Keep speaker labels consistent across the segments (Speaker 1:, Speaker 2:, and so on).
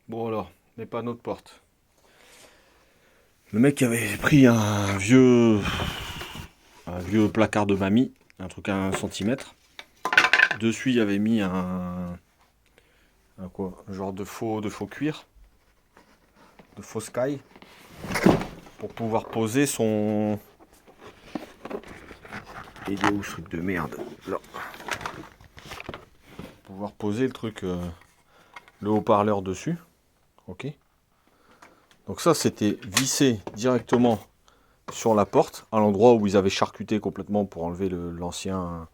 Speaker 1: Bon alors, les panneaux de porte. Le mec avait pris un vieux placard de mamie, un truc à 1 cm. Dessus, il avait mis un genre de faux cuir, de faux sky, pour pouvoir poser son. Et il est où ce truc de merde là. Pour pouvoir poser le truc, le haut-parleur dessus. Ok. Donc ça, c'était vissé directement sur la porte, à l'endroit où ils avaient charcuté complètement pour enlever l'ancien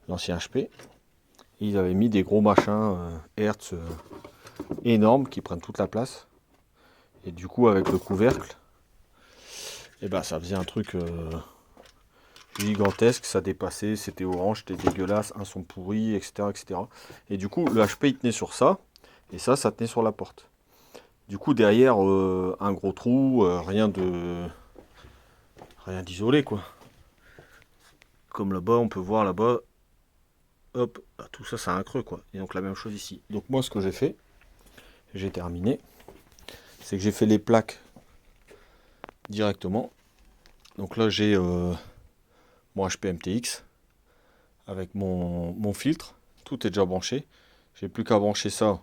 Speaker 1: HP. Et ils avaient mis des gros machins Hertz énormes qui prennent toute la place. Et du coup, avec le couvercle, et ben, ça faisait un truc gigantesque, ça dépassait, c'était orange, c'était dégueulasse, un son pourri, etc., etc. Et du coup, le HP il tenait sur ça, et ça tenait sur la porte. Du coup, derrière, un gros trou, rien d'isolé, quoi. Comme là-bas, on peut voir là-bas, hop, tout ça, ça a un creux, quoi. Et donc la même chose ici. Donc moi, ce que j'ai fait, j'ai terminé, c'est que j'ai fait les plaques directement. Donc là, j'ai mon HP MTX avec mon filtre. Tout est déjà branché. J'ai plus qu'à brancher ça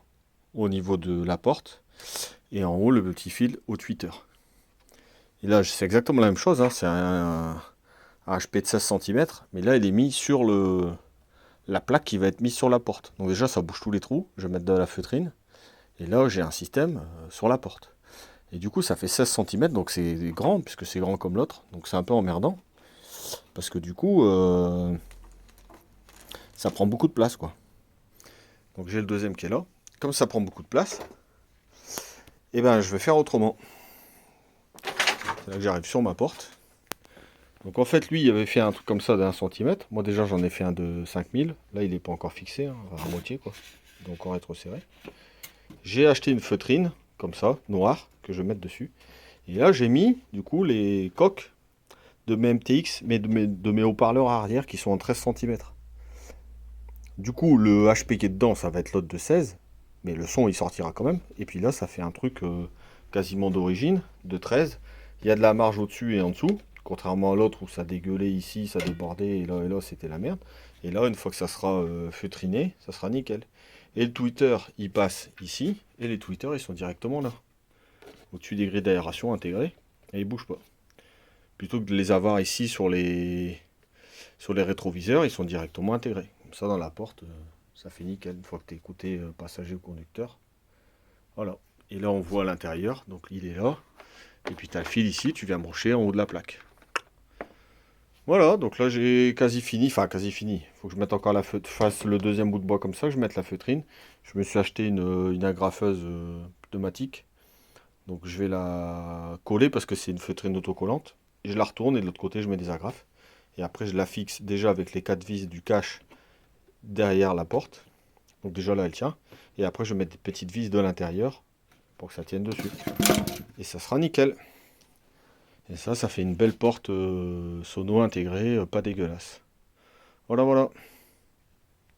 Speaker 1: au niveau de la porte. Et en haut, le petit fil au tweeter. Et là, c'est exactement la même chose. Hein. C'est un HP de 16 cm. Mais là, il est mis sur la plaque qui va être mise sur la porte. Donc déjà, ça bouge tous les trous. Je vais mettre de la feutrine. Et là, j'ai un système sur la porte. Et du coup, ça fait 16 cm. Donc c'est grand, puisque c'est grand comme l'autre. Donc c'est un peu emmerdant. Parce que du coup, ça prend beaucoup de place, quoi. Donc j'ai le deuxième qui est là. Comme ça prend beaucoup de place, et ben je vais faire autrement. C'est là que j'arrive sur ma porte. Donc en fait, lui, il avait fait un truc comme ça d'1 cm. Moi déjà, j'en ai fait un de 5000. Là, il n'est pas encore fixé, hein, à moitié, quoi. Il doit encore être serré. J'ai acheté une feutrine, comme ça, noire, que je vais mettre dessus. Et là, j'ai mis, du coup, les coques de mes MTX, mais de mes haut-parleurs arrière qui sont en 13 cm. Du coup, le HP qui est dedans, ça va être l'autre de 16. Mais le son, il sortira quand même. Et puis là, ça fait un truc quasiment d'origine, de 13. Il y a de la marge au-dessus et en dessous. Contrairement à l'autre où ça dégueulait ici, ça débordait, et là, c'était la merde. Et là, une fois que ça sera feutriné, ça sera nickel. Et le tweeter, il passe ici. Et les tweeters, ils sont directement là. Au-dessus des grilles d'aération intégrées. Et ils bougent pas. Plutôt que de les avoir ici sur les rétroviseurs, ils sont directement intégrés. Comme ça, dans la porte, ça fait nickel. Une fois que tu es écouté passager ou conducteur. Voilà. Et là, on voit à l'intérieur. Donc, il est là. Et puis, tu as le fil ici. Tu viens brancher en haut de la plaque. Voilà. Donc là, j'ai quasi fini. Enfin, quasi fini. Il faut que je mette encore fasse le deuxième bout de bois comme ça. Que je mette la feutrine. Je me suis acheté une agrafeuse pneumatique. Donc, je vais la coller parce que c'est une feutrine autocollante. Et je la retourne et de l'autre côté, je mets des agrafes. Et après, je la fixe déjà avec les 4 vis du cache derrière la porte. Donc déjà là, elle tient. Et après, je vais mettre des petites vis de l'intérieur pour que ça tienne dessus. Et ça sera nickel. Et ça fait une belle porte sono intégrée, pas dégueulasse. Voilà, voilà.